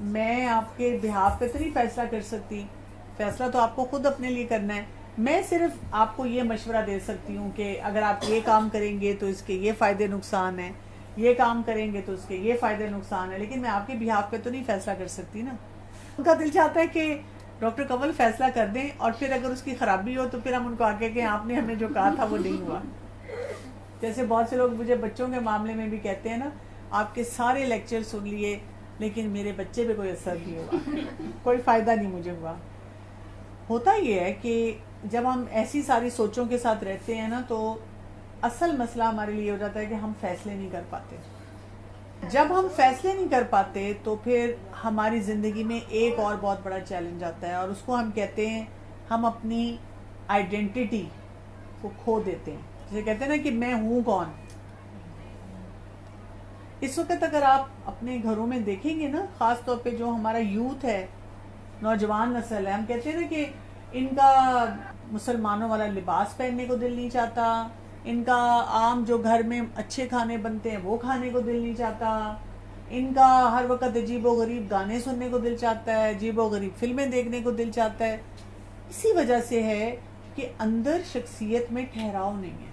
میں آپ کے بہاف پہ تو نہیں فیصلہ کر سکتی، فیصلہ تو آپ کو خود اپنے لیے کرنا ہے. میں صرف آپ کو یہ مشورہ دے سکتی ہوں کہ اگر آپ یہ کام کریں گے تو اس کے یہ فائدے نقصان ہیں، یہ کام کریں گے تو اس کے یہ فائدے نقصان ہیں، لیکن میں آپ کے بہاف پہ تو نہیں فیصلہ کر سکتی نا. ان کا دل چاہتا ہے کہ ڈاکٹر کنول فیصلہ کر دیں، اور پھر اگر اس کی خرابی ہو تو پھر ہم ان کو آگے کہ آپ نے ہمیں جو کہا تھا وہ نہیں ہوا. جیسے بہت سے لوگ مجھے بچوں کے معاملے میں بھی کہتے ہیں نا، آپ کے سارے لیکچر سن لیے لیکن میرے بچے پہ کوئی اثر نہیں ہوا، کوئی فائدہ نہیں مجھے ہوا. ہوتا یہ ہے کہ جب ہم ایسی ساری سوچوں کے ساتھ رہتے ہیں نا تو اصل مسئلہ ہمارے لیے ہو جاتا ہے کہ ہم فیصلے نہیں کر پاتے. جب ہم فیصلے نہیں کر پاتے تو پھر ہماری زندگی میں ایک اور بہت بڑا چیلنج آتا ہے، اور اس کو ہم کہتے ہیں ہم اپنی آئیڈینٹی کو کھو دیتے ہیں. جسے کہتے ہیں نا کہ میں ہوں کون. اس وقت اگر آپ اپنے گھروں میں دیکھیں گے نا، خاص طور پہ جو ہمارا یوتھ ہے، نوجوان نسل ہے، ہم کہتے ہیں نا کہ ان کا مسلمانوں والا لباس پہننے کو دل نہیں چاہتا، ان کا عام جو گھر میں اچھے کھانے بنتے ہیں وہ کھانے کو دل نہیں چاہتا، ان کا ہر وقت عجیب و غریب گانے سننے کو دل چاہتا ہے، عجیب و غریب فلمیں دیکھنے کو دل چاہتا ہے. اسی وجہ سے ہے کہ اندر شخصیت میں ٹھہراؤ نہیں ہے.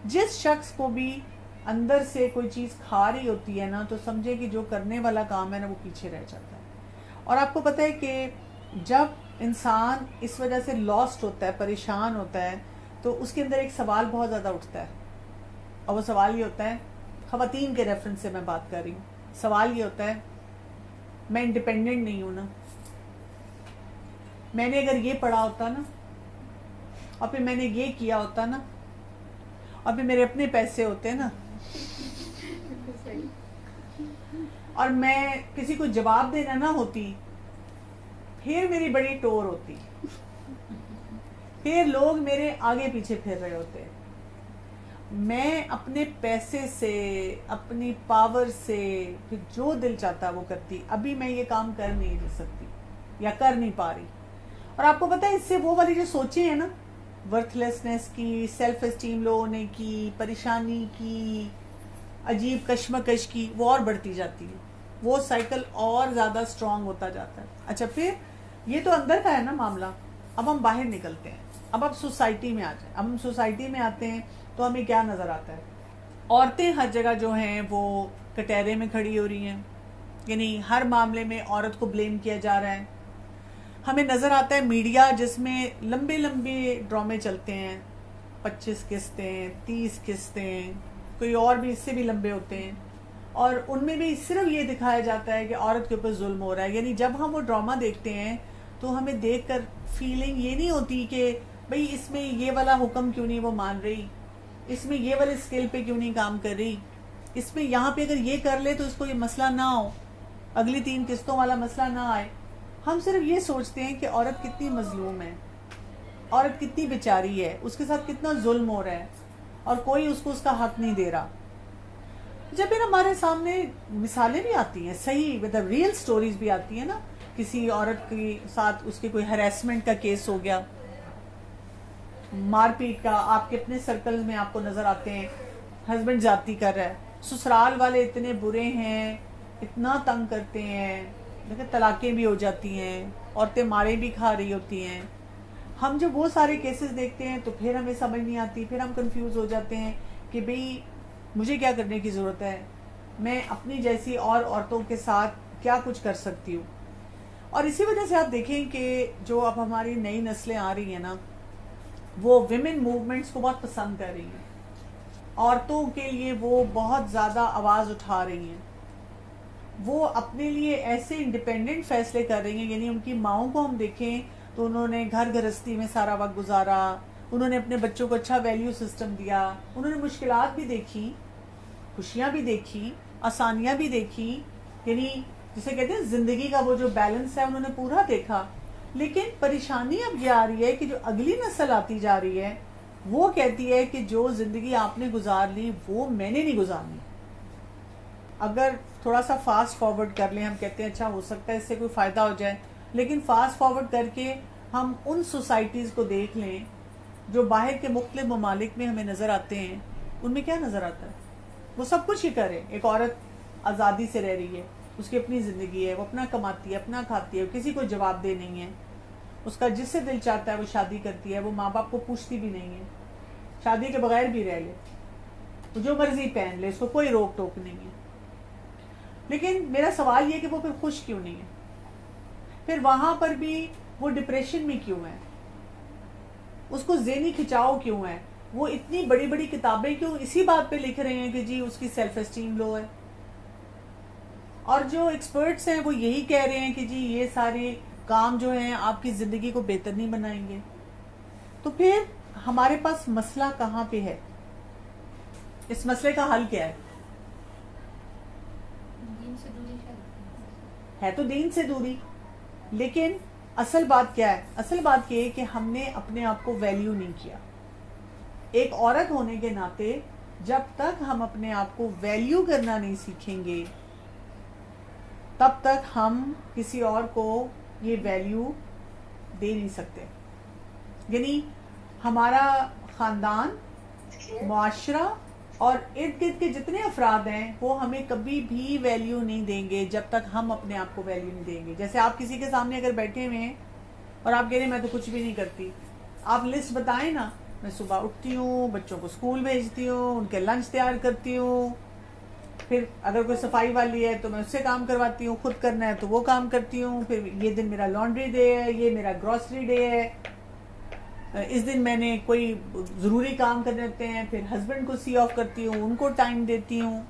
جس شخص کو بھی اندر سے کوئی چیز کھا رہی ہوتی ہے نا تو سمجھے کہ جو کرنے والا کام ہے نا وہ پیچھے رہ جاتا ہے. اور آپ کو پتہ ہے کہ جب انسان اس وجہ سے لاسٹ ہوتا ہے، پریشان ہوتا ہے، تو اس کے اندر ایک سوال بہت زیادہ اٹھتا ہے، اور وہ سوال یہ ہوتا ہے، خواتین کے ریفرنس سے میں بات کر رہی ہوں، سوال یہ ہوتا ہے میں انڈیپینڈنٹ نہیں ہوں نا. میں نے اگر یہ پڑھا ہوتا نا، اور پھر میں نے یہ کیا ہوتا نا، اور پھر میرے اپنے پیسے ہوتے نا، اور میں کسی کو جواب دینا نہ ہوتی، پھر میری بڑی ٹور ہوتی، پھر لوگ میرے آگے پیچھے پھر رہے ہوتے. میں اپنے پیسے سے، اپنی پاور سے پھر جو دل چاہتا وہ کرتی. ابھی میں یہ کام کر نہیں سکتی یا کر نہیں پا رہی. اور آپ کو پتہ ہے اس سے وہ والی جو سوچیں ہیں نا، ورتھ لیسنس کی، سیلف اسٹیم لو ہونے کی، پریشانی کی، عجیب کشمکش کی، وہ اور بڑھتی جاتی ہے. وہ سائیکل اور زیادہ اسٹرانگ ہوتا جاتا ہے. اچھا، پھر یہ تو اندر کا ہے نا معاملہ. اب ہم باہر نکلتے ہیں، اب سوسائٹی میں آ جائیں. اب ہم سوسائٹی میں آتے ہیں تو ہمیں کیا نظر آتا ہے؟ عورتیں ہر جگہ جو ہیں وہ کٹہرے میں کھڑی ہو رہی ہیں، یعنی ہر معاملے میں عورت کو بلیم کیا جا رہا ہے. ہمیں نظر آتا ہے میڈیا جس میں لمبے لمبے ڈرامے چلتے ہیں، 25 قسطیں، 30 قسطیں، کوئی اور بھی اس سے بھی لمبے ہوتے ہیں، اور ان میں بھی صرف یہ دکھایا جاتا ہے کہ عورت کے اوپر ظلم ہو رہا ہے. یعنی جب ہم وہ ڈرامہ دیکھتے ہیں تو ہمیں دیکھ کر فیلنگ یہ نہیں ہوتی کہ بھئی اس میں یہ والا حکم کیوں نہیں وہ مان رہی، اس میں یہ والے اسکل پہ کیوں نہیں کام کر رہی، اس میں یہاں پہ اگر یہ کر لے تو اس کو یہ مسئلہ نہ ہو، اگلی 3 قسطوں والا مسئلہ نہ آئے. ہم صرف یہ سوچتے ہیں کہ عورت کتنی مظلوم ہے، عورت کتنی بیچاری ہے، اس کے ساتھ کتنا ظلم ہو رہا ہے، اور کوئی اس کو اس کا حق نہیں دے رہا. جب پھر ہمارے سامنے مثالیں بھی آتی ہیں، صحیح مطلب ریئل سٹوریز بھی آتی ہیں نا، کسی عورت کے ساتھ اس کے کوئی ہریسمنٹ کا کیس ہو گیا، مار پیٹ کا، آپ کے اپنے سرکل میں آپ کو نظر آتے ہیں، ہسبینڈ زیادتی کر رہا ہے، سسرال والے اتنے برے ہیں، اتنا تنگ کرتے ہیں، لیکن طلاقیں بھی ہو جاتی ہیں، عورتیں مارے بھی کھا رہی ہوتی ہیں. ہم جب وہ سارے کیسز دیکھتے ہیں تو پھر ہمیں سمجھ نہیں آتی، پھر ہم کنفیوز ہو جاتے ہیں کہ بھئی مجھے کیا کرنے کی ضرورت ہے، میں اپنی جیسی اور عورتوں کے ساتھ کیا کچھ کر سکتی ہوں. اور اسی وجہ سے آپ دیکھیں کہ جو اب ہماری نئی نسلیں آ رہی ہیں نا، وہ ویمن موومنٹس کو بہت پسند کر رہی ہیں، عورتوں کے لیے وہ بہت زیادہ آواز اٹھا رہی ہیں، وہ اپنے لیے ایسے انڈیپینڈنٹ فیصلے کر رہی ہیں. یعنی ان کی ماؤں کو ہم دیکھیں تو انہوں نے گھر گرہستی میں سارا وقت گزارا، انہوں نے اپنے بچوں کو اچھا ویلیو سسٹم دیا، انہوں نے مشکلات بھی دیکھی، خوشیاں بھی دیکھی، آسانیاں بھی دیکھی، یعنی جسے کہتے ہیں زندگی کا وہ جو بیلنس ہے انہوں نے پورا دیکھا. لیکن پریشانی اب یہ آ رہی ہے کہ جو اگلی نسل آتی جا رہی ہے وہ کہتی ہے کہ جو زندگی آپ نے گزار لی وہ میں نے نہیں گزارنی. اگر تھوڑا سا فاسٹ فارورڈ کر لیں، ہم کہتے ہیں اچھا ہو سکتا ہے اس سے کوئی فائدہ ہو جائے، لیکن فاسٹ فارورڈ کر کے ہم ان سوسائٹیز کو دیکھ لیں جو باہر کے مختلف ممالک میں ہمیں نظر آتے ہیں. ان میں کیا نظر آتا ہے؟ وہ سب کچھ ہی کرے، ایک عورت آزادی سے رہ رہی ہے، اس کی اپنی زندگی ہے، وہ اپنا کماتی ہے، اپنا کھاتی ہے، کسی کو جواب دہ نہیں ہے، اس کا جس سے دل چاہتا ہے وہ شادی کرتی ہے، وہ ماں باپ کو پوچھتی بھی نہیں ہے، شادی کے بغیر بھی رہ لے، وہ جو مرضی پہن لے، اس کو کوئی روک ٹوک نہیں ہے. لیکن میرا سوال یہ کہ وہ پھر خوش کیوں نہیں ہے؟ پھر وہاں پر بھی وہ ڈپریشن میں کیوں ہے؟ اس کو ذہنی کھچاؤ کیوں ہے؟ وہ اتنی بڑی بڑی کتابیں کیوں اسی بات پہ لکھ رہے ہیں کہ جی اس کی سیلف اسٹیم لو ہے؟ اور جو ایکسپرٹس ہیں وہ یہی کہہ رہے ہیں کہ جی یہ سارے کام جو ہیں آپ کی زندگی کو بہتر نہیں بنائیں گے. تو پھر ہمارے پاس مسئلہ کہاں پہ ہے؟ اس مسئلے کا حل کیا ہے؟ دین سے دوری شاید. ہے تو دین سے دوری، لیکن اصل بات کیا ہے؟ اصل بات یہ ہے کہ ہم نے اپنے آپ کو ویلیو نہیں کیا. ایک عورت ہونے کے ناطے جب تک ہم اپنے آپ کو ویلیو کرنا نہیں سیکھیں گے تب تک ہم کسی اور کو یہ ویلیو دے نہیں سکتے. یعنی ہمارا خاندان، معاشرہ اور ارد گرد کے جتنے افراد ہیں وہ ہمیں کبھی بھی ویلیو نہیں دیں گے جب تک ہم اپنے آپ کو ویلیو نہیں دیں گے. جیسے آپ کسی کے سامنے اگر بیٹھے ہوئے ہیں اور آپ کہہ رہے ہیں میں تو کچھ بھی نہیں کرتی، آپ لسٹ بتائیں نا، میں صبح اٹھتی ہوں، بچوں کو اسکول بھیجتی ہوں، ان کے لنچ تیار کرتی ہوں، پھر اگر کوئی صفائی والی ہے تو میں اس سے کام کرواتی ہوں، خود کرنا ہے تو وہ کام کرتی ہوں، پھر یہ دن میرا لانڈری ڈے ہے، یہ میرا گروسری ڈے ہے، اس دن میں نے کوئی ضروری کام کرنے ہوتے ہیں، پھر ہسبینڈ کو سی آف کرتی ہوں، ان کو ٹائم دیتی ہوں.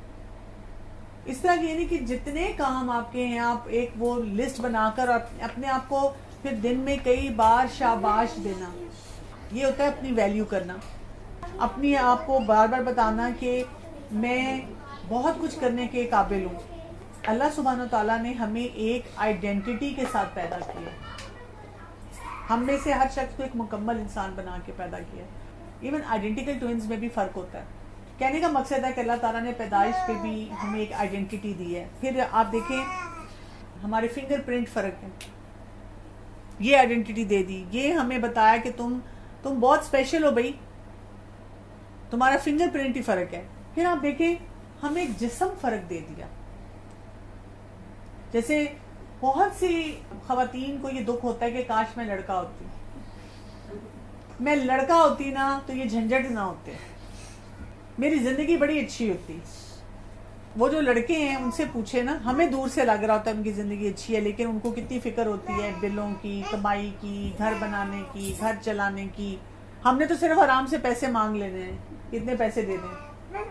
اس طرح کی یعنی کہ جتنے کام آپ کے ہیں آپ ایک وہ لسٹ بنا کر اپنے آپ کو پھر دن میں کئی بار شاباش دینا. یہ ہوتا ہے اپنی ویلیو کرنا، اپنی آپ کو بار بار بتانا کہ میں بہت کچھ کرنے کے قابل ہوں. اللہ سبحانہ تعالیٰ نے ہمیں ایک آئیڈینٹی کے ساتھ پیدا کیا. ہم میں سے ہر شخص کو ایک مکمل انسان بنا کے پیدا کیا. ایون آئیڈینٹیکل ٹوئنز میں بھی فرق ہوتا ہے. کہنے کا مقصد ہے کہ اللہ تعالیٰ نے پیدائش پہ بھی ہمیں ایک آئیڈینٹی دی ہے. پھر آپ دیکھیں ہمارے فنگر پرنٹ فرق ہے، یہ آئیڈینٹی دے دی، یہ ہمیں بتایا کہ تم بہت اسپیشل ہو بھائی، تمہارا فنگر پرنٹ ہی فرق ہے. پھر آپ دیکھیں ہمیں جسم فرق دے دیا. جیسے بہت سی خواتین کو یہ دکھ ہوتا ہے کہ کاش میں لڑکا ہوتی، میں لڑکا ہوتی نا تو یہ جھنجٹ نہ ہوتے، میری زندگی بڑی اچھی ہوتی. وہ جو لڑکے ہیں ان سے پوچھے نا، ہمیں دور سے لگ رہا ہوتا ہے ان کی زندگی اچھی ہے، لیکن ان کو کتنی فکر ہوتی ہے بلوں کی، کمائی کی، گھر بنانے کی، گھر چلانے کی. ہم نے تو صرف آرام سے پیسے مانگ لینے ہیں، کتنے پیسے دے دیں،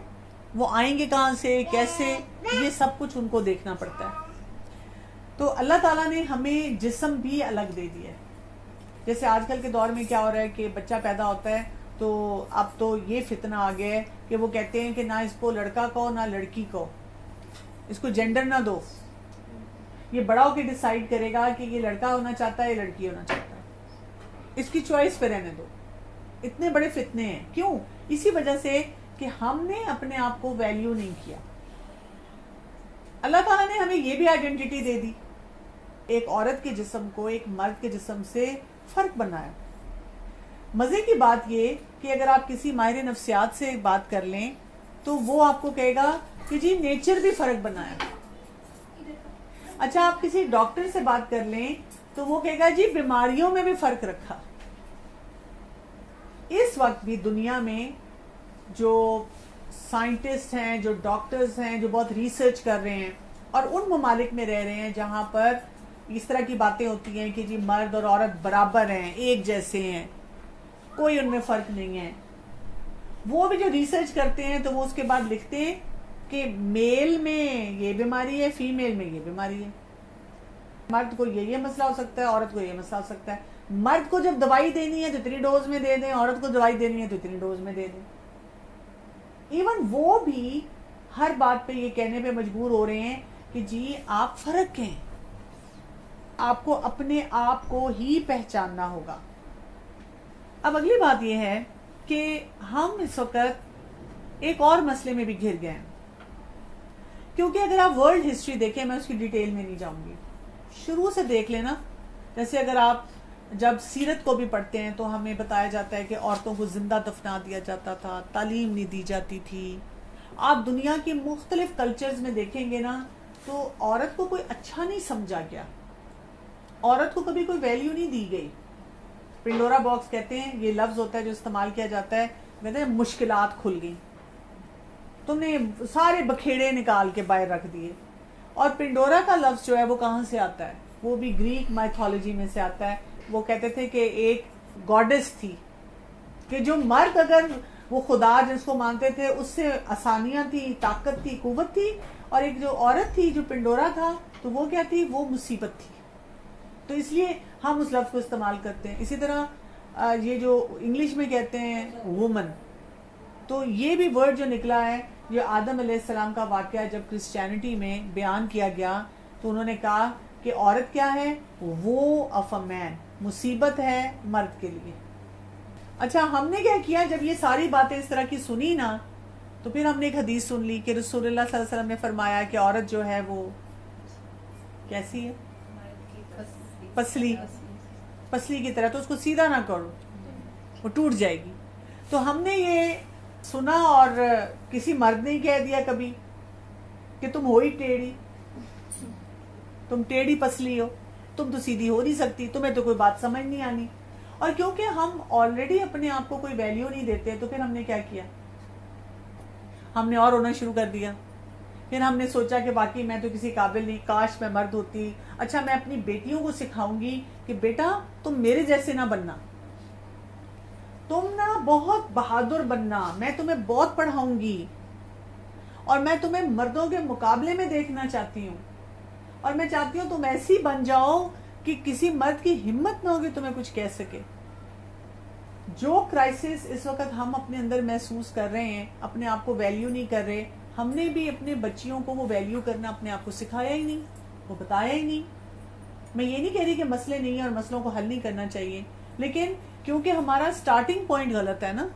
وہ آئیں گے کہاں سے، کیسے، یہ سب کچھ ان کو دیکھنا پڑتا ہے. تو اللہ تعالیٰ نے ہمیں جسم بھی الگ دے دیا ہے. جیسے آج کل کے دور میں کیا ہو رہا ہے کہ بچہ پیدا ہوتا ہے تو اب تو یہ فتنہ آ گیا ہے کہ وہ کہتے ہیں کہ نہ اس کو لڑکا کہو نہ لڑکی کہو، اس کو جینڈر نہ دو، یہ بڑا ہو کے ڈیسائیڈ کرے گا کہ یہ لڑکا ہونا چاہتا ہے یا لڑکی ہونا چاہتا ہے، اس کی چوائس پہ رہنے دو. اتنے بڑے فتنے ہیں. کیوں؟ اسی وجہ سے کہ ہم نے اپنے آپ کو ویلیو نہیں کیا. اللہ تعالیٰ نے ہمیں یہ بھی آئیڈینٹی دے دی، ایک عورت کے جسم کو ایک مرد کے جسم سے فرق بنایا. مزے کی بات یہ کہ اگر آپ کسی ماہر نفسیات سے بات کر لیں تو وہ آپ کو کہے گا کہ جی نیچر بھی فرق بنایا. اچھا آپ کسی ڈاکٹر سے بات کر لیں تو وہ کہے گا جی بیماریوں میں بھی فرق رکھا. اس وقت بھی دنیا میں جو سائنٹسٹ ہیں، جو ڈاکٹرز ہیں، جو بہت ریسرچ کر رہے ہیں اور ان ممالک میں رہ رہے ہیں جہاں پر اس طرح کی باتیں ہوتی ہیں کہ جی مرد اور عورت برابر ہیں، ایک جیسے ہیں، کوئی ان میں فرق نہیں ہے، وہ بھی جو ریسرچ کرتے ہیں تو وہ اس کے بعد لکھتے ہیں کہ میل میں یہ بیماری ہے، فیمیل میں یہ بیماری ہے. مرد کو یہ مسئلہ ہو سکتا ہے، عورت کو یہ مسئلہ ہو سکتا ہے. مرد کو جب دوائی دینی ہے تو اتنی ڈوز میں دے دیں، عورت کو دوائی دینی ہے تو اتنی ڈوز میں دے دیں. ایون وہ بھی ہر بات پہ یہ کہنے پہ مجبور ہو رہے ہیں کہ جی آپ فرق ہیں، آپ کو اپنے آپ کو ہی پہچاننا ہوگا. اب اگلی بات یہ ہے کہ ہم اس وقت ایک اور مسئلے میں بھی گھر گئے ہیں، کیونکہ اگر آپ ورلڈ ہسٹری دیکھیں، میں اس کی ڈیٹیل میں نہیں جاؤں گی، شروع سے دیکھ لینا. جیسے اگر آپ جب سیرت کو بھی پڑھتے ہیں تو ہمیں بتایا جاتا ہے کہ عورتوں کو زندہ دفنا دیا جاتا تھا، تعلیم نہیں دی جاتی تھی. آپ دنیا کی مختلف کلچرز میں دیکھیں گے نا تو عورت کو کوئی اچھا نہیں سمجھا گیا, عورت کو کبھی کوئی ویلیو نہیں دی گئی. پنڈورا باکس کہتے ہیں, یہ لفظ ہوتا ہے جو استعمال کیا جاتا ہے, کہتے ہیں مشکلات کھل گئی, تم نے سارے بکھیڑے نکال کے باہر رکھ دیے. اور پنڈورا کا لفظ جو ہے وہ کہاں سے آتا ہے؟ وہ بھی گریک مائتھولوجی میں سے آتا ہے. وہ کہتے تھے کہ ایک گاڈس تھی کہ جو مرد اگر وہ خدا جس کو مانتے تھے اس سے آسانیاں تھی, طاقت تھی, قوت تھی, اور ایک جو عورت تھی جو پنڈورا تھا تو وہ کیا تھی؟ وہ مصیبت تھی. تو اس لیے ہم اس لفظ کو استعمال کرتے ہیں. اسی طرح یہ جو انگلش میں کہتے ہیں وومن, تو یہ بھی ورڈ جو نکلا ہے, یہ آدم علیہ السلام کا واقعہ جب کرسچینٹی میں بیان کیا گیا تو انہوں نے کہا کہ عورت کیا ہے؟ وہ آف اے مین, مصیبت ہے مرد کے لیے. اچھا, ہم نے کیا کیا جب یہ ساری باتیں اس طرح کی سنی نا, تو پھر ہم نے ایک حدیث سن لی کہ رسول اللہ صلی اللہ علیہ وسلم نے فرمایا کہ عورت جو ہے وہ کیسی ہے؟ پسلی کی طرح, تو اس کو سیدھا نہ کرو, وہ ٹوٹ جائے گی. تو ہم نے یہ سنا اور کسی مرد نے کہہ دیا کبھی کہ تم ہو ہی ٹیڑھی, تم ٹیڑھی پسلی ہو, تم تو سیدھی ہو نہیں سکتی, تمہیں تو کوئی بات سمجھ نہیں آنی. اور کیونکہ ہم آلریڈی اپنے آپ کو کوئی ویلیو نہیں دیتے, تو پھر ہم نے کیا کیا؟ ہم نے اور ہونا شروع کر دیا. پھر ہم نے سوچا کہ باقی میں تو کسی قابل نہیں, کاش میں مرد ہوتی. اچھا, میں اپنی بیٹیوں کو سکھاؤں گی کہ بیٹا تم میرے جیسے نہ بننا, تم نا بہت بہادر بننا, میں تمہیں بہت پڑھاؤں گی, اور میں تمہیں مردوں کے مقابلے میں دیکھنا چاہتی ہوں, اور میں چاہتی ہوں تم ایسی بن جاؤ کہ کسی مرد کی ہمت نہ ہوگی تمہیں کچھ کہہ سکے. جو کرائسس اس وقت ہم اپنے اندر محسوس کر رہے ہیں, اپنے آپ کو ویلیو نہیں کر رہے, ہم نے بھی اپنے بچیوں کو وہ ویلیو کرنا اپنے آپ کو سکھایا ہی نہیں, وہ بتایا ہی نہیں. میں یہ نہیں کہہ رہی کہ مسئلے نہیں ہیں اور مسئلوں کو حل نہیں کرنا چاہیے, لیکن کیونکہ ہمارا سٹارٹنگ پوائنٹ غلط ہے نا.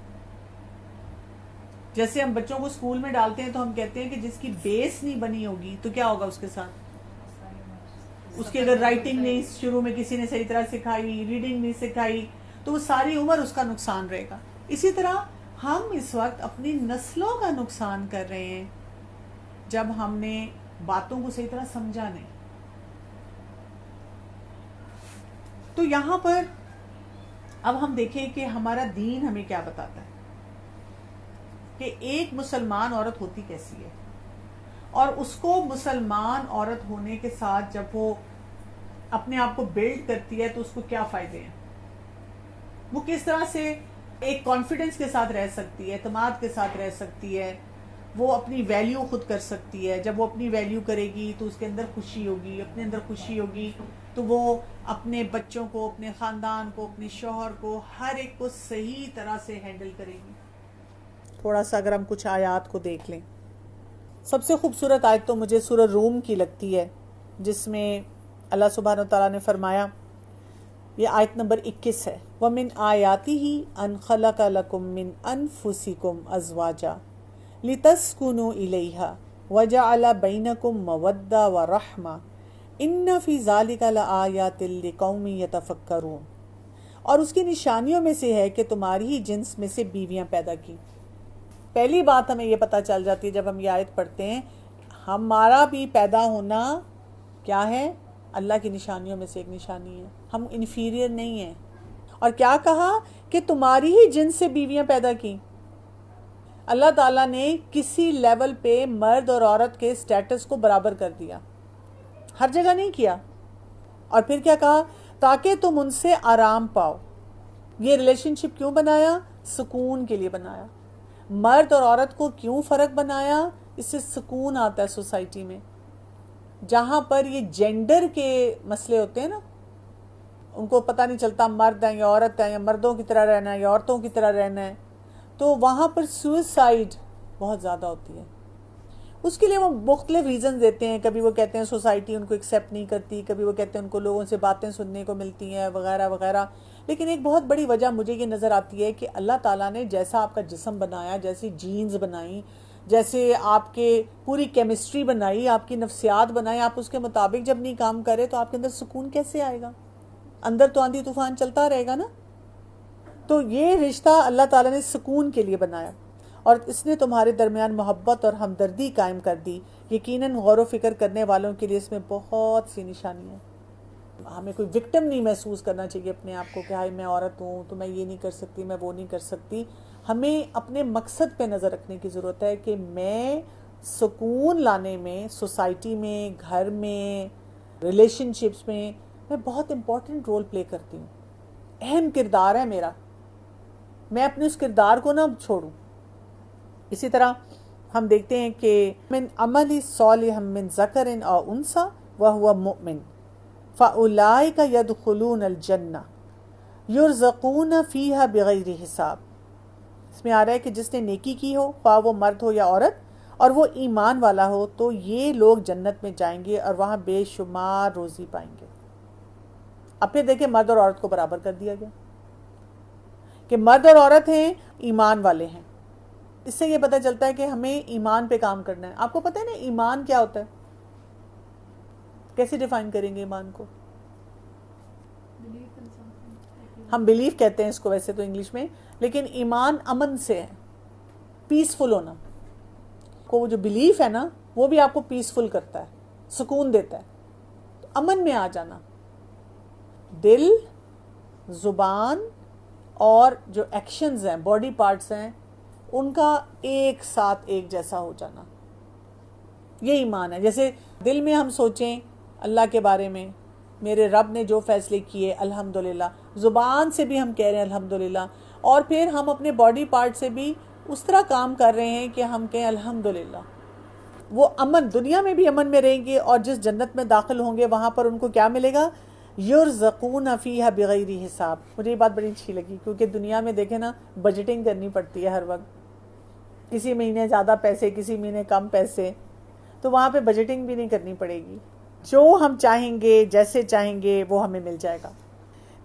جیسے ہم بچوں کو اسکول میں ڈالتے ہیں تو ہم کہتے ہیں کہ جس کی بیس نہیں بنی ہوگی تو کیا ہوگا اس کے ساتھ؟ اس کی اگر رائٹنگ نہیں شروع میں کسی نے صحیح طرح سکھائی, ریڈنگ نہیں سکھائی, تو وہ ساری عمر اس کا نقصان رہے گا. اسی طرح ہم اس وقت اپنی نسلوں کا نقصان کر رہے ہیں جب ہم نے باتوں کو صحیح طرح سمجھا نہیں. تو یہاں پر اب ہم دیکھیں کہ ہمارا دین ہمیں کیا بتاتا ہے کہ ایک مسلمان عورت ہوتی کیسی ہے, اور اس کو مسلمان عورت ہونے کے ساتھ جب وہ اپنے آپ کو بلڈ کرتی ہے تو اس کو کیا فائدے ہیں, وہ کس طرح سے ایک کانفیڈنس کے ساتھ رہ سکتی ہے, اعتماد کے ساتھ رہ سکتی ہے, وہ اپنی ویلیو خود کر سکتی ہے. جب وہ اپنی ویلیو کرے گی تو اس کے اندر خوشی ہوگی, اپنے اندر خوشی ہوگی تو وہ اپنے بچوں کو, اپنے خاندان کو, اپنے شوہر کو, ہر ایک کو صحیح طرح سے ہینڈل کرے گی. تھوڑا سا اگر ہم کچھ آیات کو دیکھ لیں, سب سے خوبصورت آیت تو مجھے سورہ روم کی لگتی ہے, جس میں اللہ سبحانہ وتعالیٰ نے فرمایا, یہ آیت نمبر 21 ہے, وَمِنْ آیَاتِهِ أَنْ خَلَقَ لَكُم مِّنْ أَنفُسِكُمْ أَزْوَاجًا لِتَسْكُنُوا إِلَيْهَا وَجَعَلَ بَيْنَكُم مَّوَدَّةً وَرَحْمَةً إِنَّ فِي ذَلِكَ لَآيَاتٍ لِقَوْمٍ يَتَفَكَّرُونَ. اور اس کی نشانیوں میں سے ہے کہ تمہاری ہی جنس میں سے بیویاں پیدا کی. پہلی بات ہمیں یہ پتہ چل جاتی ہے جب ہم یہ آیت پڑھتے ہیں, ہمارا بھی پیدا ہونا کیا ہے؟ اللہ کی نشانیوں میں سے ایک نشانی ہے. ہم انفیریئر نہیں ہیں. اور کیا کہا کہ تمہاری ہی جنس سے بیویاں پیدا کی. اللہ تعالیٰ نے کسی لیول پہ مرد اور عورت کے سٹیٹس کو برابر کر دیا, ہر جگہ نہیں کیا. اور پھر کیا کہا؟ تاکہ تم ان سے آرام پاؤ. یہ ریلیشن شپ کیوں بنایا؟ سکون کے لیے بنایا. مرد اور عورت کو کیوں فرق بنایا؟ اس سے سکون آتا ہے سوسائٹی میں. جہاں پر یہ جینڈر کے مسئلے ہوتے ہیں نا, ان کو پتہ نہیں چلتا مرد ہیں یا عورت ہیں, یا مردوں کی طرح رہنا ہے یا عورتوں کی طرح رہنا ہے, تو وہاں پر سوئسائڈ بہت زیادہ ہوتی ہے. اس کے لیے وہ مختلف ریزن دیتے ہیں. کبھی وہ کہتے ہیں سوسائٹی ان کو ایکسیپٹ نہیں کرتی, کبھی وہ کہتے ہیں ان کو لوگوں سے باتیں سننے کو ملتی ہیں وغیرہ وغیرہ. لیکن ایک بہت بڑی وجہ مجھے یہ نظر آتی ہے کہ اللہ تعالیٰ نے جیسا آپ کا جسم بنایا, جیسی جینز بنائی, جیسے آپ کے پوری کیمسٹری بنائی, آپ کی نفسیات بنائی, آپ اس کے مطابق جب نہیں کام کرے تو آپ کے اندر سکون کیسے آئے گا؟ اندر تو آندھی طوفان چلتا رہے گا نا. تو یہ رشتہ اللہ تعالیٰ نے سکون کے لیے بنایا. اور اس نے تمہارے درمیان محبت اور ہمدردی قائم کر دی، یقیناً غور و فکر کرنے والوں کے لیے اس میں بہت سی نشانی ہے۔ ہمیں کوئی وکٹم نہیں محسوس کرنا چاہیے اپنے آپ کو کہ ہائی میں عورت ہوں تو میں یہ نہیں کر سکتی، میں وہ نہیں کر سکتی۔ ہمیں اپنے مقصد پہ نظر رکھنے کی ضرورت ہے کہ میں سکون لانے میں، سوسائٹی میں، گھر میں، ریلیشن شپس میں بہت امپورٹنٹ رول پلے کرتی ہوں، اہم کردار ہے میرا، میں اپنے اس کردار کو نہ چھوڑوں۔ اسی طرح ہم دیکھتے ہیں کہ من عمل صالح من ذکر او انثی وہو مؤمن فاولئک یدخلون الجنہ یرزقون فیہا بغیر حساب۔ اس میں آ رہا ہے کہ جس نے نیکی کی ہو، خواہ وہ مرد ہو یا عورت، اور وہ ایمان والا ہو، تو یہ لوگ جنت میں جائیں گے اور وہاں بے شمار روزی پائیں گے۔ اب پھر دیکھیں مرد اور عورت کو برابر کر دیا گیا کہ مرد اور عورت ہیں، ایمان والے ہیں۔ اس سے یہ پتہ چلتا ہے کہ ہمیں ایمان پہ کام کرنا ہے۔ آپ کو پتہ ہے نا ایمان کیا ہوتا ہے؟ کیسے ڈیفائن کریں گے ایمان کو؟ ہم بلیف کہتے ہیں اس کو ویسے تو انگلش میں، لیکن ایمان امن سے ہے، پیسفل ہونا۔ کو وہ جو بلیف ہے نا وہ بھی آپ کو پیسفل کرتا ہے، سکون دیتا ہے، تو امن میں آ جانا۔ دل، زبان اور جو ایکشنز ہیں، باڈی پارٹس ہیں، ان کا ایک ساتھ ایک جیسا ہو جانا، یہ ایمان ہے۔ جیسے دل میں ہم سوچیں اللہ کے بارے میں، میرے رب نے جو فیصلے کیے الحمدللہ، زبان سے بھی ہم کہہ رہے ہیں الحمدللہ، اور پھر ہم اپنے باڈی پارٹ سے بھی اس طرح کام کر رہے ہیں کہ ہم کہیں الحمدللہ۔ وہ امن، دنیا میں بھی امن میں رہیں گے، اور جس جنت میں داخل ہوں گے وہاں پر ان کو کیا ملے گا؟ یرزقون فیہا بغیر حساب۔ مجھے یہ بات بڑی اچھی لگی، کیونکہ دنیا میں دیکھیں نا بجٹنگ کرنی پڑتی ہے ہر وقت، کسی مہینے زیادہ پیسے، کسی مہینے کم پیسے، تو وہاں پہ بجٹنگ بھی نہیں کرنی پڑے گی، جو ہم چاہیں گے جیسے چاہیں گے وہ ہمیں مل جائے گا۔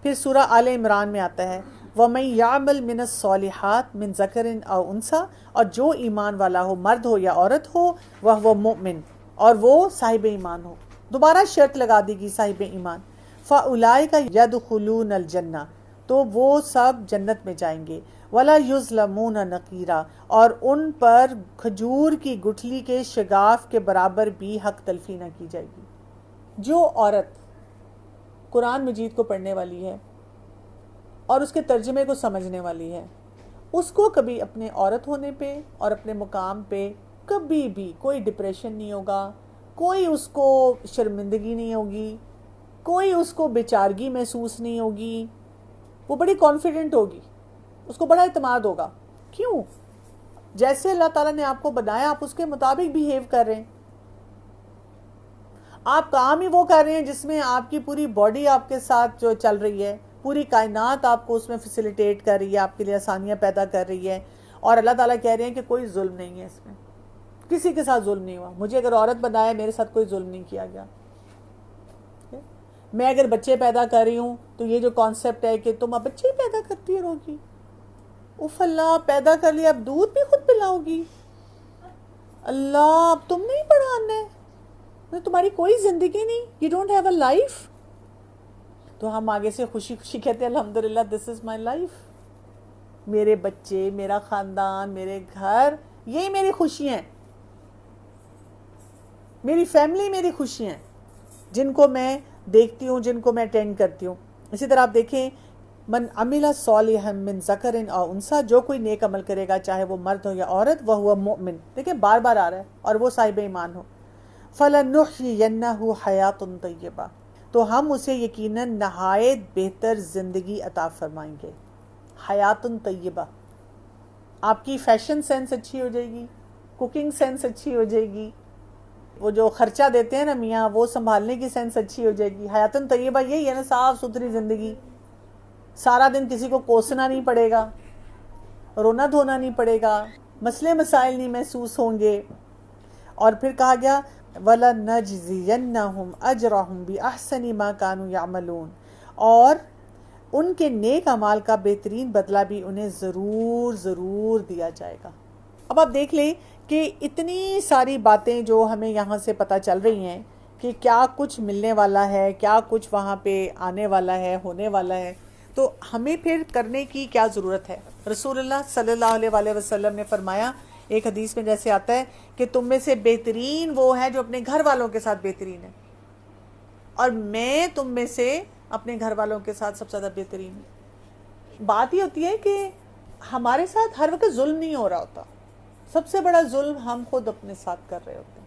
پھر سورہ آل عمران میں آتا ہے وَمَن يَعْمَلْ مِنَ الصَّالِحَاتِ مِن ذَكَرٍ أَوْ أُنثىٰ، اور جو ایمان والا ہو، مرد ہو یا عورت ہو، وَهُوَ مُؤْمِن، اور وہ صاحب ایمان ہو۔ دوبارہ شرط لگا دی گئی صاحب ایمان، فَأُولَٰئِكَ يَدْخُلُونَ الْجَنَّةَ، تو وہ سب جنت میں جائیں گے، وَلَا يُظْلَمُونَ نَقِيرًا، اور ان پر کھجور کی گٹھلی کے شگاف کے برابر بھی حق تلفی نہ کی جائے گی۔ جو عورت قرآن مجید کو پڑھنے والی ہے اور اس کے ترجمے کو سمجھنے والی ہے، اس کو کبھی اپنے عورت ہونے پہ اور اپنے مقام پہ کبھی بھی کوئی ڈپریشن نہیں ہوگا، کوئی اس کو شرمندگی نہیں ہوگی، کوئی اس کو بیچارگی محسوس نہیں ہوگی، وہ بڑی کانفیڈنٹ ہوگی، اس کو بڑا اعتماد ہوگا۔ کیوں؟ جیسے اللہ تعالیٰ نے آپ کو بنایا آپ اس کے مطابق بیہیو کر رہے ہیں، آپ کام ہی وہ کر رہے ہیں جس میں آپ کی پوری باڈی آپ کے ساتھ جو چل رہی ہے، پوری کائنات آپ کو اس میں فیسیلیٹیٹ کر رہی ہے، آپ کے لیے آسانیاں پیدا کر رہی ہے، اور اللہ تعالیٰ کہہ رہے ہیں کہ کوئی ظلم نہیں ہے اس میں، کسی کے ساتھ ظلم نہیں ہوا۔ مجھے اگر عورت بنایا میرے ساتھ کوئی ظلم نہیں کیا گیا۔ میں اگر بچے پیدا کر رہی ہوں تو یہ جو کانسیپٹ ہے کہ تم اب بچے ہی پیدا کرتی رہو گی، اف اللہ پیدا کر لیا اب دودھ بھی خود پلاؤ گی، اللہ اب تم نہیں پڑھانا ہے، تمہاری کوئی زندگی نہیں، you don't have a life. تو ہم آگے سے خوشی خوشی کہتے ہیں الحمدللہ دس از مائی لائف، میرے بچے، میرا خاندان، میرے گھر، یہی میری خوشی ہیں، میری فیملی میری خوشی ہیں، جن کو میں دیکھتی ہوں، جن کو میں اٹینڈ کرتی ہوں۔ اسی طرح آپ دیکھیں من عمل صالحا من ذکر او انثیٰ، جو کوئی نیک عمل کرے گا چاہے وہ مرد ہو یا عورت، وہو مؤمن، دیکھیں بار بار آ رہا ہے، اور وہ صاحب ایمان ہو، فَلَنُحْيِيَنَّهُ حَيَاةٌ طَيِّبَةٌ، تو ہم اسے یقیناً نہایت بہتر زندگی عطا فرمائیں گے۔ حیات طیبہ، آپ کی فیشن سینس اچھی ہو جائے گی، کوکنگ سینس اچھی ہو جائے گی، وہ جو خرچہ دیتے ہیں نا میاں وہ سنبھالنے کی سینس اچھی ہو جائے گی۔ حیات طیبہ یہی ہے نا، صاف ستھری زندگی، سارا دن کسی کو کوسنا نہیں پڑے گا، رونا دھونا نہیں پڑے گا، مسئلے مسائل نہیں محسوس ہوں گے۔ اور پھر کہا گیا وَلَنَجْزِيَنَّهُمْ أَجْرَهُمْ بِأَحْسَنِ مَا كَانُوا يَعْمَلُونَ، اور ان کے نیک اعمال کا بہترین بدلہ بھی انہیں ضرور ضرور دیا جائے گا۔ اب آپ دیکھ لیں کہ اتنی ساری باتیں جو ہمیں یہاں سے پتہ چل رہی ہیں کہ کیا کچھ ملنے والا ہے، کیا کچھ وہاں پہ آنے والا ہے، ہونے والا ہے، تو ہمیں پھر کرنے کی کیا ضرورت ہے؟ رسول اللہ صلی اللہ علیہ وآلہ وسلم نے فرمایا ایک حدیث میں جیسے آتا ہے کہ تم میں سے بہترین وہ ہے جو اپنے گھر والوں کے ساتھ بہترین ہے، اور میں تم میں سے اپنے گھر والوں کے ساتھ سب سے زیادہ بہترین ہوں۔ بات یہ ہوتی ہے کہ ہمارے ساتھ ہر وقت ظلم نہیں ہو رہا ہوتا، سب سے بڑا ظلم ہم خود اپنے ساتھ کر رہے ہوتے ہیں۔